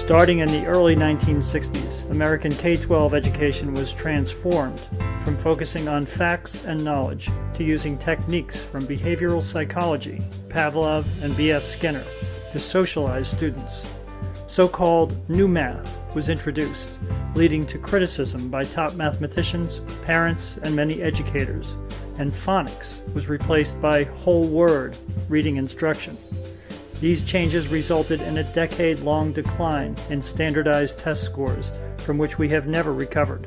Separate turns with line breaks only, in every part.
Starting in the early 1960s, American K-12 education was transformed from focusing on facts and knowledge to using techniques from behavioral psychology, Pavlov and B.F. Skinner, to socialize students. So-called new math was introduced, leading to criticism by top mathematicians, parents, and many educators, and phonics was replaced by whole word reading instruction. These changes resulted in a decade-long decline in standardized test scores, from which we have never recovered.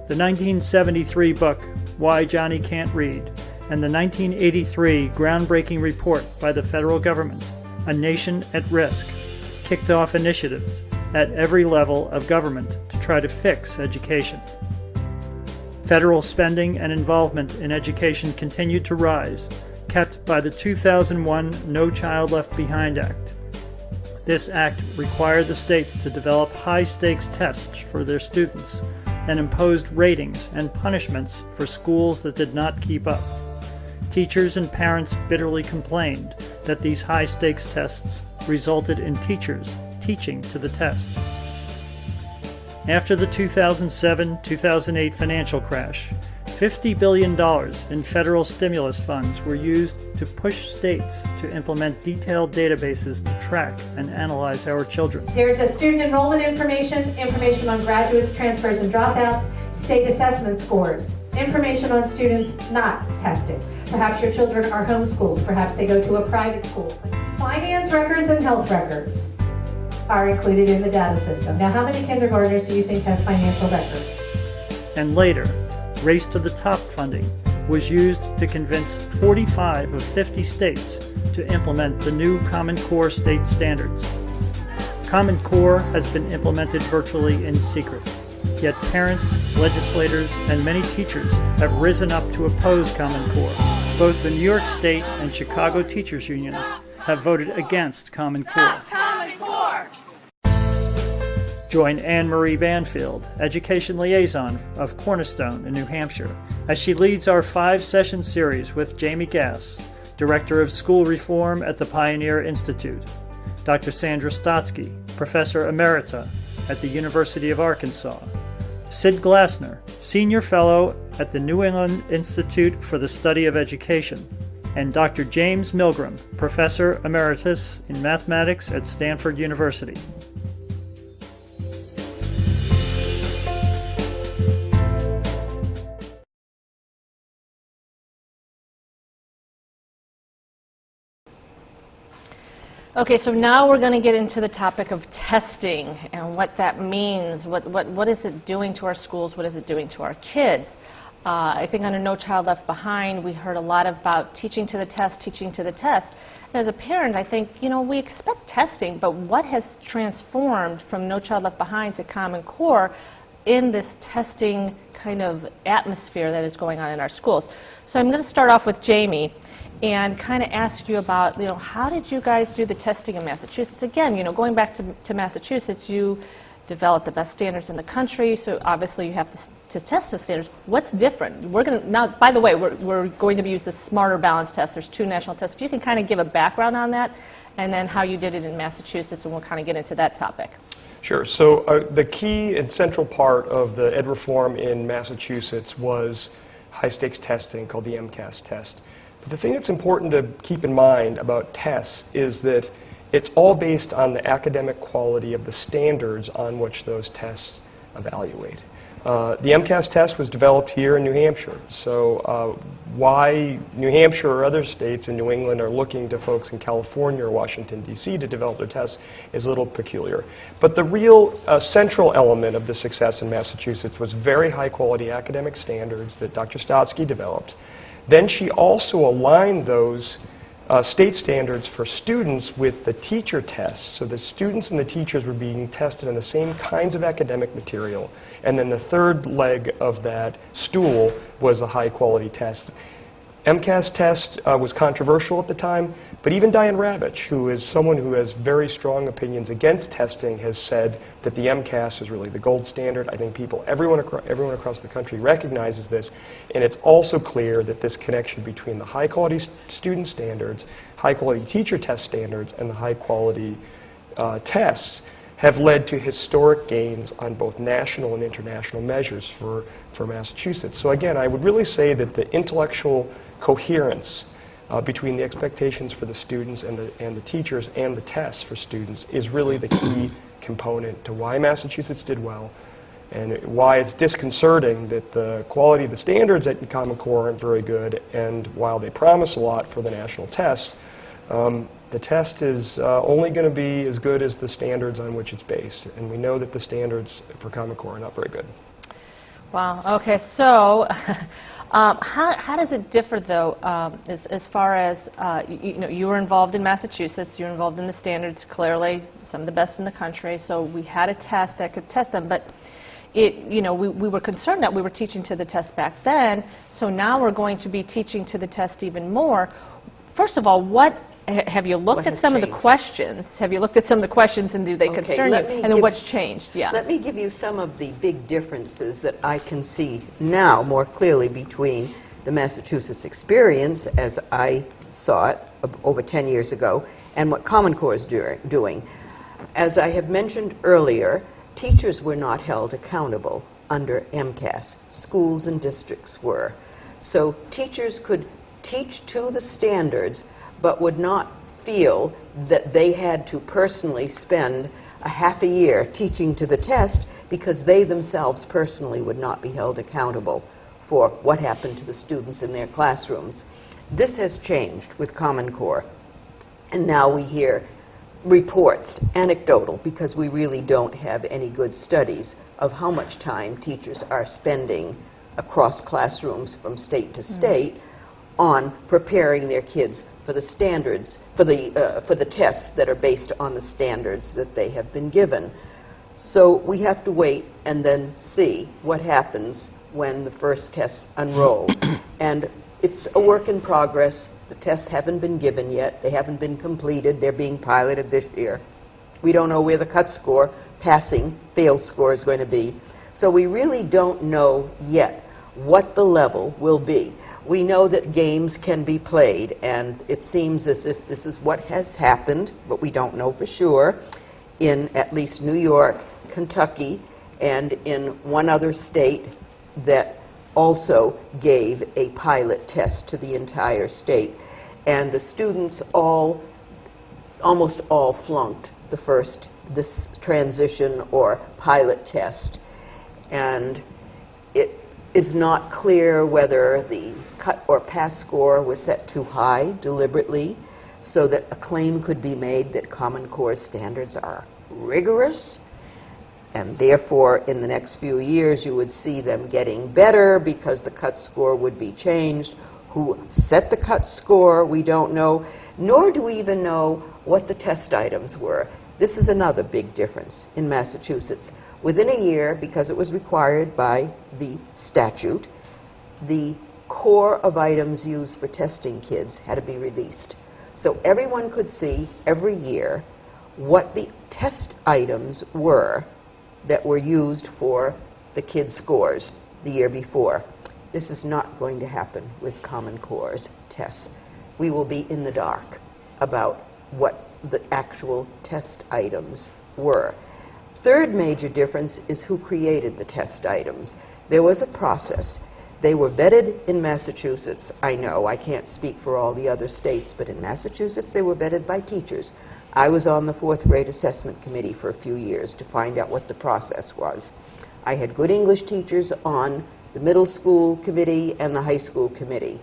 The 1973 book, Why Johnny Can't Read, and the 1983 groundbreaking report by the federal government, A Nation at Risk, kicked off initiatives at every level of government to try to fix education. Federal spending and involvement in education continued to rise, kept by the 2001 No Child Left Behind Act. This act required the states to develop high-stakes tests for their students and imposed ratings and punishments for schools that did not keep up. Teachers and parents bitterly complained that these high-stakes tests resulted in teachers teaching to the test. After the 2007-2008 financial crash, $50 billion in federal stimulus funds were used to push states to implement detailed databases to track and analyze our children.
There's a student enrollment information on graduates, transfers, and dropouts, state assessment scores, information on students not tested. Perhaps your children are homeschooled, perhaps they go to a private school. Finance records and health records are included in the data system. Now, how many kindergartners do you think have financial records?
And later, Race to the Top funding was used to convince 45 of 50 states to implement the new Common Core state standards. Common Core has been implemented virtually in secret, yet parents, legislators, and many teachers have risen up to oppose Common Core. Both the New York State and Chicago teachers' unions have voted against Common Core.
Common Core!
Join Ann Marie Banfield, Education Liaison of Cornerstone in New Hampshire, as she leads our 5-session series with Jamie Gass, Director of School Reform at the Pioneer Institute, Dr. Sandra Stotsky, Professor Emerita at the University of Arkansas, Sid Glassner, Senior Fellow at the New England Institute for the Study of Education, and Dr. James Milgram, Professor Emeritus in Mathematics at Stanford University.
Okay, so now we're going to get into the topic of testing and what that means. What is it doing to our schools? What is it doing to our kids? I think under No Child Left Behind, we heard a lot about teaching to the test, teaching to the test. And as a parent, I think, we expect testing, but what has transformed from No Child Left Behind to Common Core in this testing kind of atmosphere that is going on in our schools? So I'm going to start off with Jamie and kind of ask you about, how did you guys do the testing in Massachusetts? Again, going back to Massachusetts, you developed the best standards in the country, so obviously you have to test the standards. What's different? We're going to, now, by the way, we're going to use the Smarter Balance test. There's 2 national tests. If you can kind of give a background on that, and then how you did it in Massachusetts, and we'll kind of get into that topic.
Sure. So the key and central part of the ed reform in Massachusetts was high-stakes testing called the MCAS test. But the thing that's important to keep in mind about tests is that it's all based on the academic quality of the standards on which those tests evaluate. The MCAS test was developed here in New Hampshire. So why New Hampshire or other states in New England are looking to folks in California or Washington, D.C. to develop their tests is a little peculiar. But the real central element of the success in Massachusetts was very high-quality academic standards that Dr. Stotsky developed. Then she also aligned those state standards for students with the teacher tests, so the students and the teachers were being tested on the same kinds of academic material. And then the third leg of that stool was a high-quality test. MCAS test was controversial at the time, but even Diane Ravitch, who is someone who has very strong opinions against testing, has said that the MCAS is really the gold standard. I think everyone across the country recognizes this, and it's also clear that this connection between the high-quality student standards, high-quality teacher test standards, and the high-quality tests have led to historic gains on both national and international measures for Massachusetts. So again, I would really say that the intellectual coherence between the expectations for the students and the teachers and the tests for students is really the key component to why Massachusetts did well, and why it's disconcerting that the quality of the standards at Common Core aren't very good, and while they promise a lot for the national test, the test is only going to be as good as the standards on which it's based, and we know that the standards for Common Core are not very good.
Wow. Okay. So, how does it differ, though, as far as you were involved in Massachusetts, you were involved in the standards, clearly some of the best in the country. So we had a test that could test them, but we were concerned that we were teaching to the test back then. So now we're going to be teaching to the test even more. First of all, have you looked at some of the questions? Have you looked at some of the questions, and do they concern you? And then what's changed? Yeah.
Let me give you some of the big differences that I can see now more clearly between the Massachusetts experience, as I saw it over 10 years ago, and what Common Core is doing. As I have mentioned earlier, teachers were not held accountable under MCAS. Schools and districts were. So teachers could teach to the standards, but would not feel that they had to personally spend a half a year teaching to the test, because they themselves personally would not be held accountable for what happened to the students in their classrooms. This has changed with Common Core, and now we hear reports, anecdotal, because we really don't have any good studies of how much time teachers are spending across classrooms from state to state on preparing their kids for the standards, for the tests that are based on the standards that they have been given. So we have to wait and then see what happens when the first tests unroll. And it's a work in progress. The tests haven't been given yet. They haven't been completed. They're being piloted this year. We don't know where the cut score, passing, fail score is going to be. So we really don't know yet what the level will be. We know that games can be played, and it seems as if this is what has happened, but we don't know for sure, in at least New York, Kentucky, and in one other state that also gave a pilot test to the entire state. And the students almost all flunked this transition or pilot test. And it is not clear whether the cut or pass score was set too high deliberately, so that a claim could be made that Common Core standards are rigorous, and therefore in the next few years you would see them getting better because the cut score would be changed. Who set the cut score, we don't know, nor do we even know what the test items were. This is another big difference in Massachusetts. Within a year, because it was required by the statute, the core of items used for testing kids had to be released. So everyone could see every year what the test items were that were used for the kids' scores the year before. This is not going to happen with Common Core's tests. We will be in the dark about what the actual test items were. Third major difference is who created the test items. There was a process. They were vetted in Massachusetts. I know, I can't speak for all the other states, but in Massachusetts they were vetted by teachers. I was on the 4th grade assessment committee for a few years to find out what the process was. I had good English teachers on the middle school committee and the high school committee.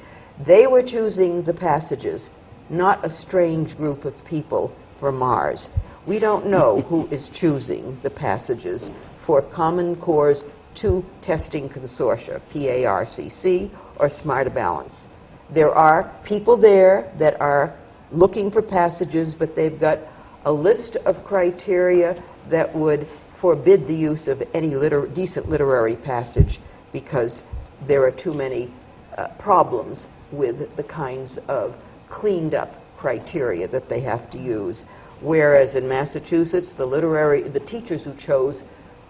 They were choosing the passages, not a strange group of people from Mars. We don't know who is choosing the passages for Common Core's two testing consortia, PARCC or Smarter Balance. There are people there that are looking for passages, but they've got a list of criteria that would forbid the use of any decent literary passage, because there are too many problems with the kinds of cleaned up criteria that they have to use. Whereas in Massachusetts, the teachers who chose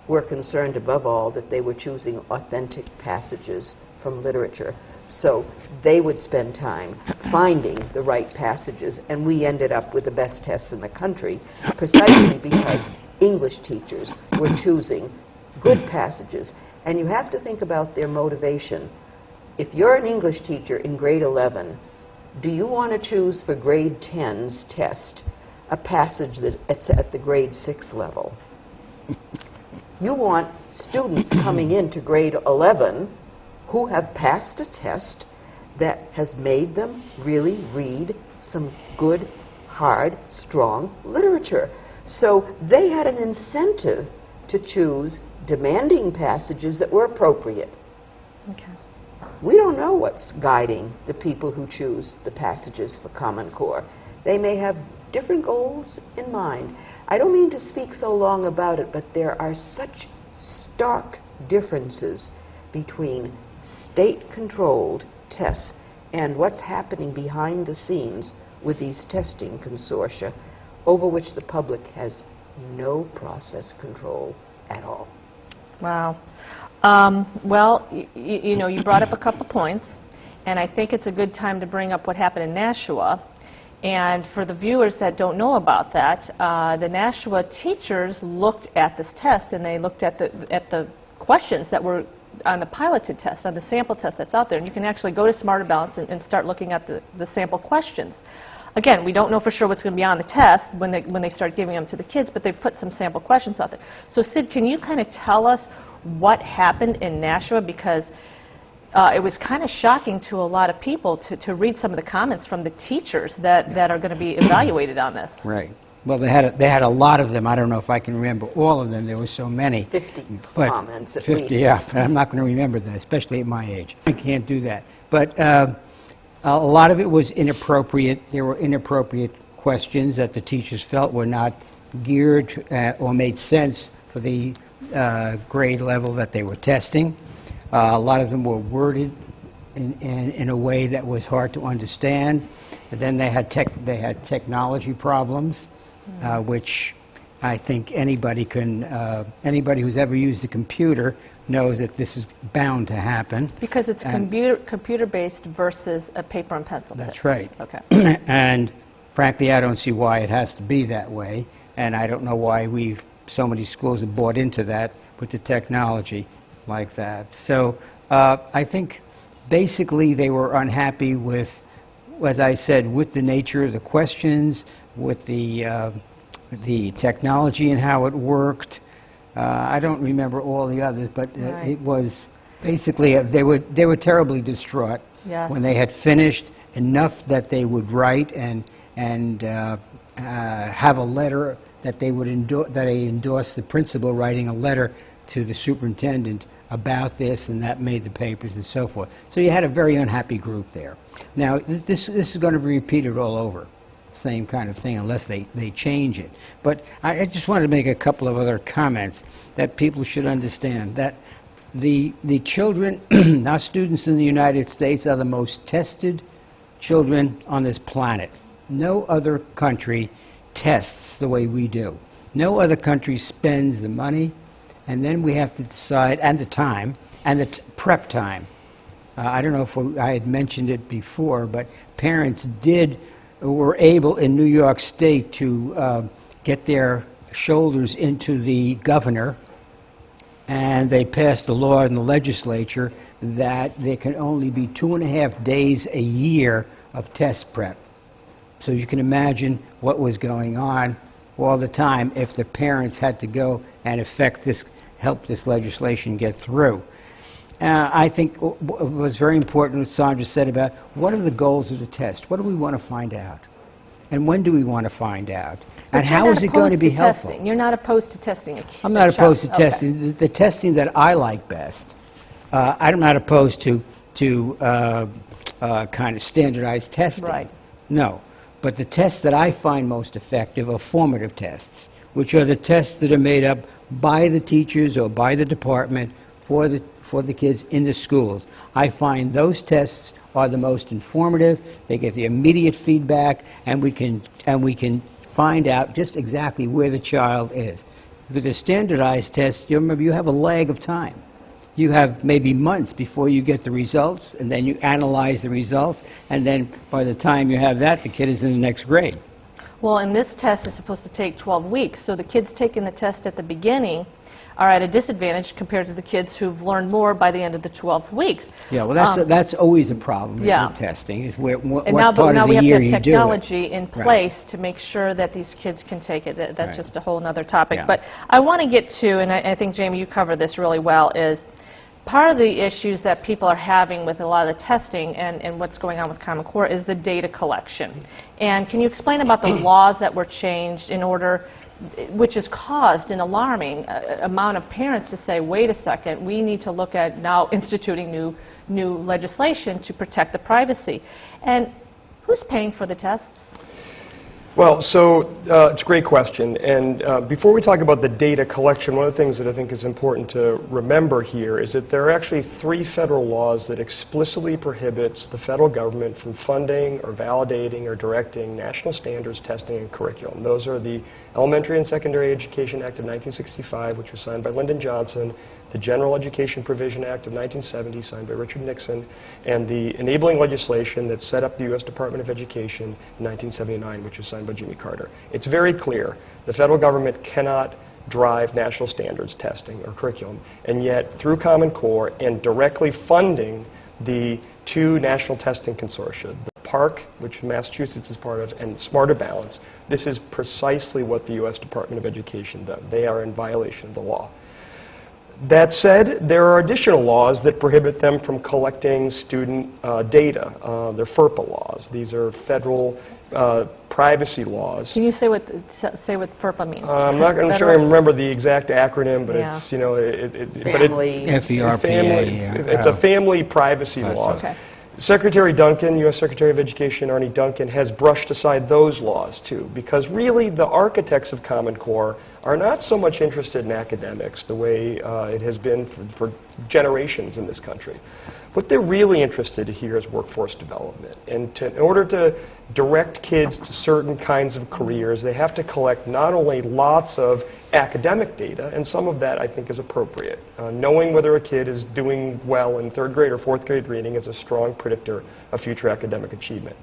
were concerned above all that they were choosing authentic passages from literature. So they would spend time finding the right passages, and we ended up with the best tests in the country precisely because English teachers were choosing good passages. And you have to think about their motivation. If you're an English teacher in grade 11, do you want to choose for grade 10's test a passage that's at the grade 6 level? You want students coming into grade 11 who have passed a test that has made them really read some good, hard, strong literature. So they had an incentive to choose demanding passages that were appropriate.
Okay.
We don't know what's guiding the people who choose the passages for Common Core. They may have different goals in mind. I don't mean to speak so long about it, but there are such stark differences between state-controlled tests and what's happening behind the scenes with these testing consortia over which the public has no process control at all.
Wow. Well, you know, you brought up a couple points, and I think it's a good time to bring up what happened in Nashua. And for the viewers that don't know about that, the Nashua teachers looked at this test, and they looked at the questions that were on the piloted test, on the sample test that's out there. And you can actually go to Smarter Balance and start looking at the sample questions. Again, we don't know for sure what's going to be on the test when they start giving them to the kids, but they've put some sample questions out there. So Sid, can you kind of tell us what happened in Nashua? Because it was kind of shocking to a lot of people to read some of the comments from the teachers that are going to be evaluated on this.
Right. Well, they had a lot of them. I don't know if I can remember all of them. There were so many.
50
but
comments at
50,
least.
yeah. But I'm not going to remember that, especially at my age. I can't do that. But a lot of it was inappropriate. There were inappropriate questions that the teachers felt were not geared or made sense for the grade level that they were testing. A lot of them were worded in a way that was hard to understand. And then they had technology problems, which I think anybody who's ever used a computer knows that this is bound to happen.
Because it's computer-based versus a paper and pencil test.
That's right.
Okay.
And frankly, I don't see why it has to be that way. And I don't know why so many schools have bought into that with the technology like that. So I think basically they were unhappy with, as I said, with the nature of the questions, with the technology and how it worked. I don't remember all the others, but
Right.
it was basically they were terribly distraught
Yes.
when they had finished enough that they would write and have a letter that they would endorse the principal writing a letter to the superintendent about this, and that made the papers and so forth. So you had a very unhappy group there. Now this is going to be repeated all over. Same kind of thing unless they change it. But I just wanted to make a couple of other comments that people should understand. That the children, our students in the United States, are the most tested children on this planet. No other country tests the way we do. No other country spends the money, and then we have to decide, and the time, and the prep time. I don't know if I had mentioned it before, but parents were able in New York State to get their shoulders into the governor, and they passed a law in the legislature that there can only be 2.5 days a year of test prep. So you can imagine what was going on all the time if the parents had to go and help this legislation get through. I think it was very important what Sandra said about what are the goals of the test? What do we want to find out? And when do we want to find out?
But
and how is it going to be helpful?
Testing. You're not opposed to testing a kid.
I'm not opposed to
Okay.
testing. The testing that I like best, I'm not opposed to kind of standardized testing.
Right.
No. But the tests that I find most effective are formative tests, which are the tests that are made up by the teachers or by the department for the kids in the schools. I find those tests are the most informative. They get the immediate feedback, and we can find out just exactly where the child is. With a standardized test, you remember you have a lag of time. You have maybe months before you get the results, and then you analyze the results, and then by the time you have that, the kid is in the next grade.
Well, and this test is supposed to take 12 weeks, so the kids taking the test at the beginning are at a disadvantage compared to the kids who've learned more by the end of the 12 weeks.
Yeah, well, that's always a problem
yeah.
with testing, is where, what
And now,
part
now
of
we
the
have
year
to
you
have
do it.
technology in
Right.
place to make sure that these kids can take it. That's
Right.
just a whole other topic.
Yeah.
But I want to get to, and I think, Jamie, you covered this really well, is part of the issues that people are having with a lot of the testing and what's going on with Common Core is the data collection. And can you explain about the laws that were changed in order, which has caused an alarming amount of parents to say, wait a second, we need to look at now instituting new legislation to protect the privacy. And who's paying for the tests?
Well, so it's a great question. And before we talk about the data collection, one of the things that I think is important to remember here is that there are actually 3 federal laws that explicitly prohibits the federal government from funding or validating or directing national standards testing and curriculum. Those are the Elementary and Secondary Education Act of 1965, which was signed by Lyndon Johnson, the General Education Provision Act of 1970, signed by Richard Nixon, and the enabling legislation that set up the U.S. Department of Education in 1979, which was signed by Jimmy Carter. It's very clear the federal government cannot drive national standards testing or curriculum, and yet through Common Core and directly funding the 2 national testing consortia, the PARC, which Massachusetts is part of, and Smarter Balance, this is precisely what the U.S. Department of Education does. They are in violation of the law. That said, there are additional laws that prohibit them from collecting student data. They're FERPA laws. These are federal privacy laws.
Can you say what FERPA means?
I'm not going to sure I remember the exact acronym, but
yeah.
it's, you know,
Family.
It's a family privacy law.
Okay.
Secretary Duncan, U.S. Secretary of Education Arne Duncan, has brushed aside those laws too, because really the architects of Common Core are not so much interested in academics the way it has been for generations in this country. What they're really interested in here is workforce development. And in order to direct kids to certain kinds of careers, they have to collect not only lots of academic data, and some of that I think is appropriate. Knowing whether a kid is doing well in 3rd grade or 4th grade reading is a strong predictor of future academic achievement.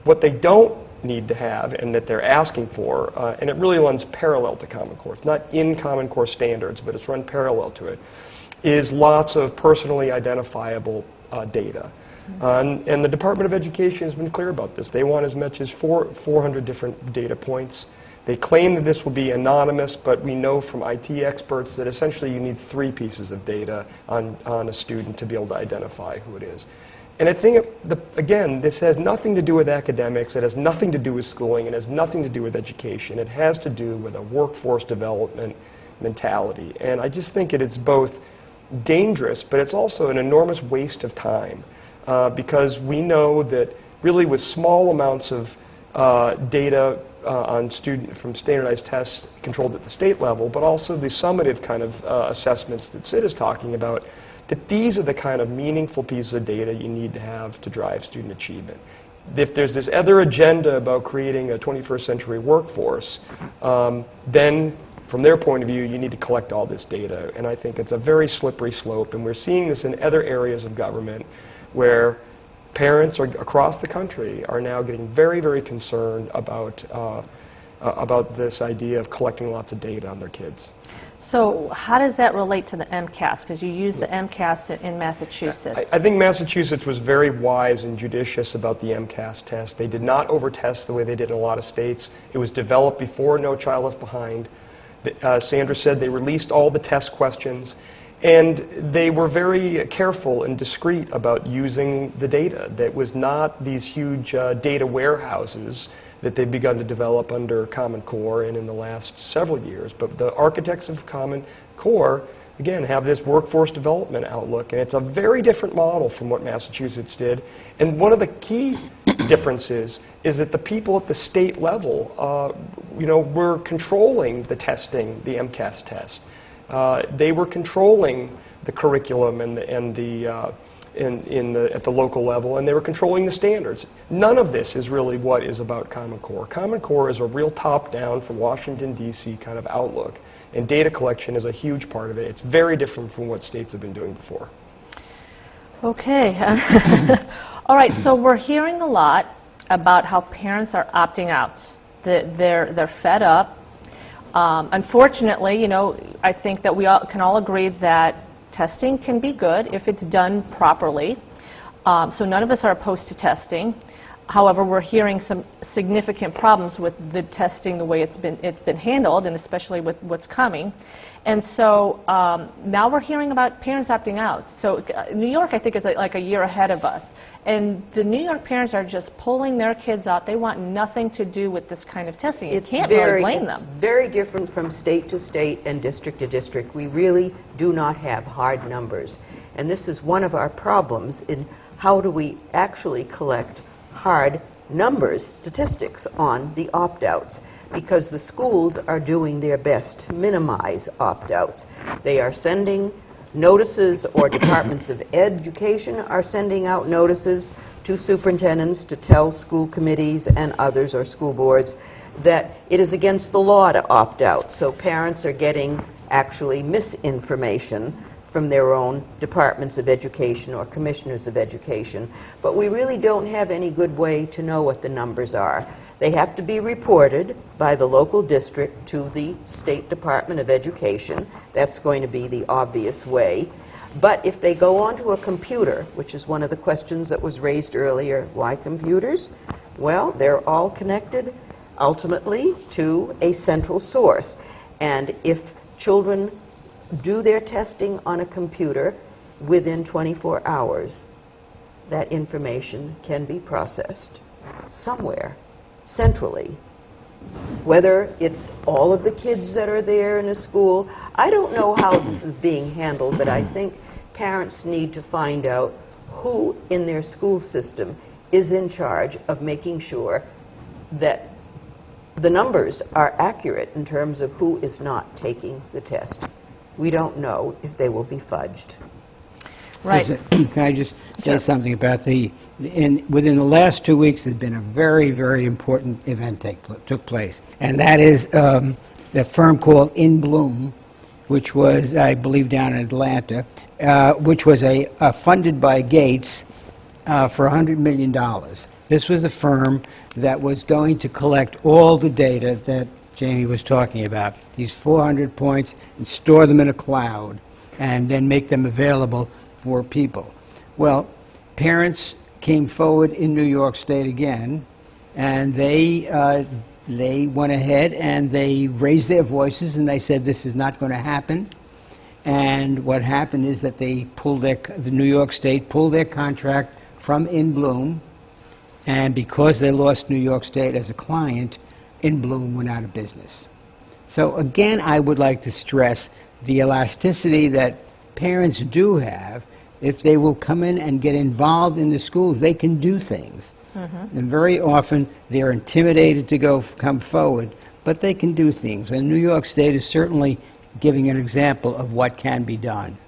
What they don't need to have, and that they're asking for, and it really runs parallel to Common Core. It's not in Common Core standards, but it's run parallel to it, is lots of personally identifiable data. And the Department of Education has been clear about this. They want as much as 400 different data points. They claim that this will be anonymous, but we know from IT experts that essentially you need 3 pieces of data on a student to be able to identify who it is. And I think, again, this has nothing to do with academics, it has nothing to do with schooling, it has nothing to do with education. It has to do with a workforce development mentality. And I just think it's both dangerous, but it's also an enormous waste of time, because we know that really with small amounts of data from standardized tests controlled at the state level, but also the summative kind of assessments that Sid is talking about, that these are the kind of meaningful pieces of data you need to have to drive student achievement. If there's this other agenda about creating a 21st century workforce, then from their point of view, you need to collect all this data. And I think it's a very slippery slope, and we're seeing this in other areas of government where parents across the country are now getting very, very concerned about this idea of collecting lots of data on their kids.
So how does that relate to the MCAS? Because you use the MCAS in Massachusetts.
I think Massachusetts was very wise and judicious about the MCAS test. They did not over-test the way they did in a lot of states. It was developed before No Child Left Behind. Sandra said they released all the test questions, and they were very careful and discreet about using the data. That was not these huge data warehouses that they've begun to develop under Common Core and in the last several years. But the architects of Common Core, again, have this workforce development outlook, and it's a very different model from what Massachusetts did. And one of the key differences is that the people at the state level, were controlling the testing, the MCAS test. They were controlling the curriculum at the local level, and they were controlling the standards. None of this is really what is about Common Core. Common Core is a real top-down from Washington, D.C. kind of outlook, and data collection is a huge part of it. It's very different from what states have been doing before.
Okay. All right, so we're hearing a lot about how parents are opting out. They're fed up. Unfortunately, you know, I think that we can all agree that testing can be good if it's done properly. So none of us are opposed to testing. However, we're hearing some significant problems with the testing, the way it's been handled, and especially with what's coming. And so now we're hearing about parents opting out. So New York, I think, is like a year ahead of us. And the New York parents are just pulling their kids out. They want nothing to do with this kind of testing. You can't really blame them.
It's very different from state to state and district to district. We really do not have hard numbers. And this is one of our problems in how do we actually collect hard numbers, statistics on the opt-outs, because the schools are doing their best to minimize opt-outs. They are sending notices, or departments of education are sending out notices to superintendents to tell school committees and others, or school boards, that it is against the law to opt out. So parents are getting actually misinformation from their own departments of education or commissioners of education. But we really don't have any good way to know what the numbers are. They have to be reported by the local district to the State Department of Education. That's going to be the obvious way. But if they go onto a computer, which is one of the questions that was raised earlier, why computers? Well, they're all connected ultimately to a central source. And if children do their testing on a computer within 24 hours, that information can be processed somewhere centrally. Whether it's all of the kids that are there in a school, I don't know how this is being handled, but I think parents need to find out who in their school system is in charge of making sure that the numbers are accurate in terms of who is not taking the test. We don't know if they will be fudged.
Right.
Can I just say something about within the last 2 weeks, there's been a very, very important event took place. And that is the firm called In Bloom, which was, I believe, down in Atlanta, which was funded by Gates for $100 million. This was a firm that was going to collect all the data that Jamie was talking about, these 400 points, and store them in a cloud, and then make them available for people. Well, parents came forward in New York State again, and they went ahead and they raised their voices and they said this is not going to happen. And what happened is that the New York State pulled their contract from In Bloom, and because they lost New York State as a client, In Bloom went out of business. So again, I would like to stress the elasticity that parents do have. If they will come in and get involved in the schools, they can do things. And very often they're intimidated to come forward, but they can do things. And New York State is certainly giving an example of what can be done.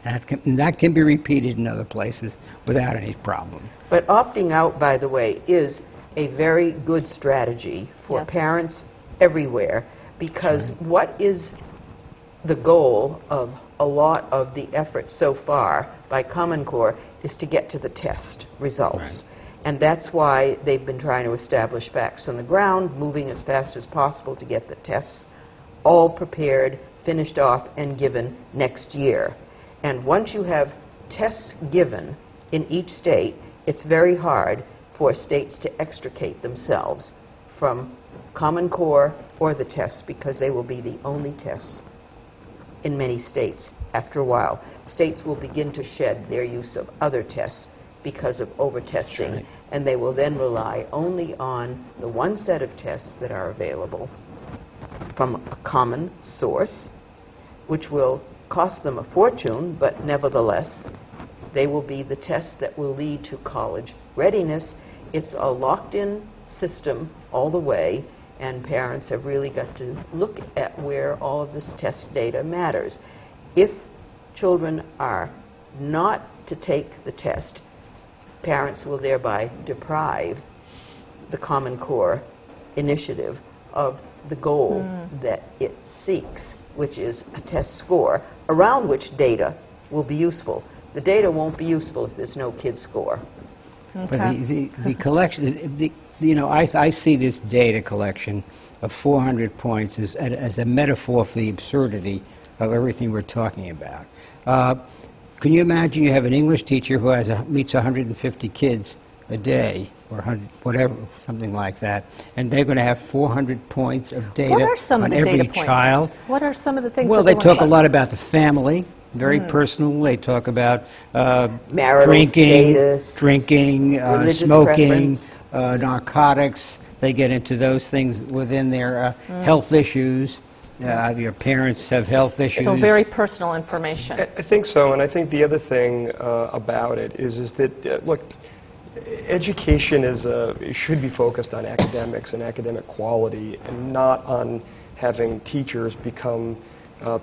And that can be repeated in other places without any problem.
But opting out, by the way, is a very good strategy for parents everywhere, because what is the goal of a lot of the effort so far by Common Core is to get to the test results.
Right.
And that's why they've been trying to establish facts on the ground, moving as fast as possible to get the tests all prepared, finished off, and given next year. And once you have tests given in each state, it's very hard for states to extricate themselves from Common Core or the tests, because they will be the only tests in many states. After a while, states will begin to shed their use of other tests because of over-testing,
right.
And they will then rely only on the one set of tests that are available from a common source, which will cost them a fortune, but nevertheless, they will be the tests that will lead to college readiness. It's a locked-in system all the way, and parents have really got to look at where all of this test data matters. If children are not to take the test, parents will thereby deprive the Common Core initiative of the goal that it seeks, which is a test score around which data will be useful. The data won't be useful if there's no kid score.
But the collection, you know, I see this data collection of 400 points as a metaphor for the absurdity of everything we're talking about. Can you imagine you have an English teacher who meets 150 kids a day, or 100, whatever, something like that, and they're going to have 400 points of data on every child?
What are some of the things?
Well, they talk a lot about the family, very personal. They talk about drinking, smoking, narcotics. They get into those things within their health issues. Your parents have health issues.
So very personal information.
I think so, and I think the other thing about it is that, look, education should be focused on academics and academic quality, and not on having teachers become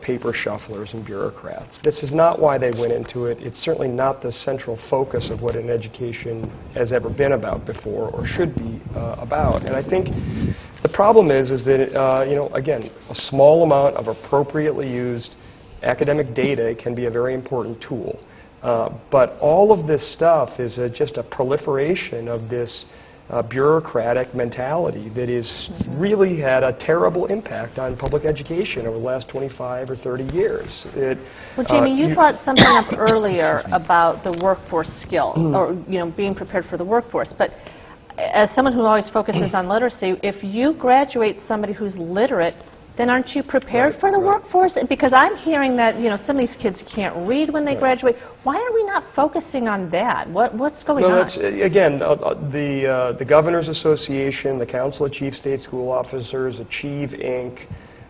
paper shufflers and bureaucrats. This is not why they went into it. It's certainly not the central focus of what an education has ever been about before, or should be about. And I think the problem is that, you know, again, a small amount of appropriately used academic data can be a very important tool. But all of this stuff is just a proliferation of this bureaucratic mentality that has really had a terrible impact on public education over the last 25 or 30 years.
Well, Jamie, you brought something up earlier about the workforce skill, or being prepared for the workforce. But as someone who always focuses on literacy, if you graduate somebody who's literate, then aren't you prepared for the workforce? Because I'm hearing that some of these kids can't read when they graduate. Why are we not focusing on that? What's going on?
That's, again, the Governors Association, the Council of Chief State School Officers, Achieve, Inc.,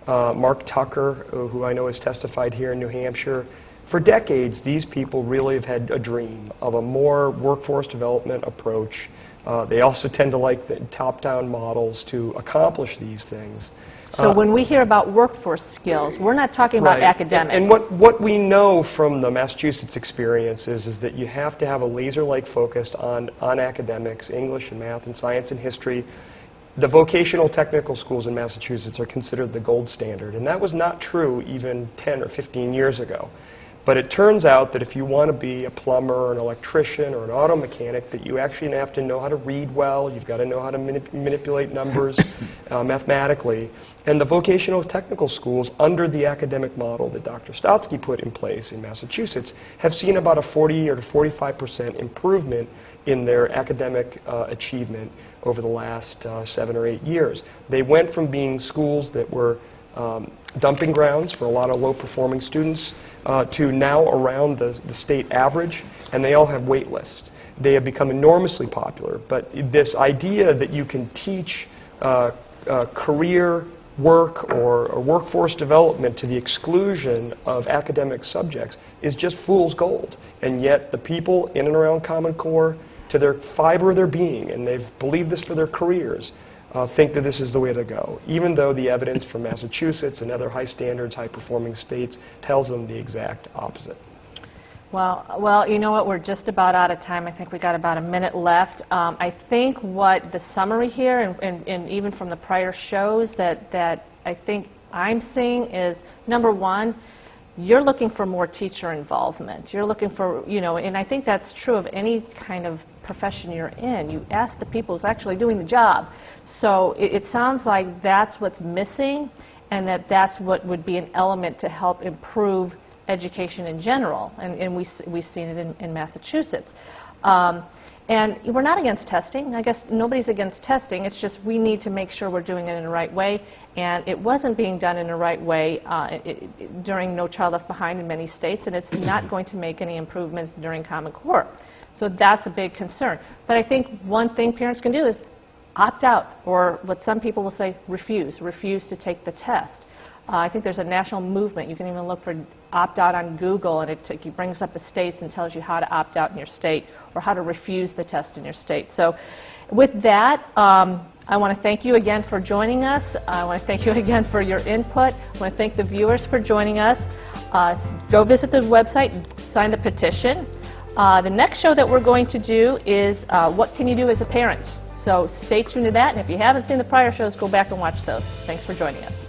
Mark Tucker, who I know has testified here in New Hampshire. For decades, these people really have had a dream of a more workforce development approach. They also tend to like the top-down models to accomplish these things.
So when we hear about workforce skills, we're not talking about academics.
And what we know from the Massachusetts experience is that you have to have a laser-like focus on academics, English and math and science and history. The vocational technical schools in Massachusetts are considered the gold standard, and that was not true even 10 or 15 years ago. But it turns out that if you want to be a plumber or an electrician or an auto mechanic, that you actually have to know how to read well, you've got to know how to manipulate numbers mathematically. And the vocational technical schools, under the academic model that Dr. Stotsky put in place in Massachusetts, have seen about a 40 or 45% improvement in their academic achievement over the last 7 or 8 years. They went from being schools that were dumping grounds for a lot of low-performing students to now around the state average, and they all have wait lists. They have become enormously popular, but this idea that you can teach career work or workforce development to the exclusion of academic subjects is just fool's gold. And yet the people in and around Common Core, to their fiber of their being, and they've believed this for their careers, think that this is the way to go, even though the evidence from Massachusetts and other high standards, high-performing states tells them the exact opposite.
Well, you know what? We're just about out of time. I think we got about a minute left. I think what the summary here, and even from the prior shows that I think I'm seeing is, number one, you're looking for more teacher involvement. You're looking for, and I think that's true of any kind of profession you're in. You ask the people who's actually doing the job. So it sounds like that's what's missing, and that's what would be an element to help improve education in general, and we've seen it in Massachusetts. And we're not against testing. I guess nobody's against testing. It's just we need to make sure we're doing it in the right way, and it wasn't being done in the right way during No Child Left Behind in many states, and it's not going to make any improvements during Common Core. So that's a big concern. But I think one thing parents can do is opt out, or what some people will say, refuse to take the test. I think there's a national movement. You can even look for opt out on Google, and it brings up the states and tells you how to opt out in your state or how to refuse the test in your state. So with that, I want to thank you again for joining us. I want to thank you again for your input. I want to thank the viewers for joining us. Go visit the website, sign the petition. The next show that we're going to do is What Can You Do as a Parent? So stay tuned to that, and if you haven't seen the prior shows, go back and watch those. Thanks for joining us.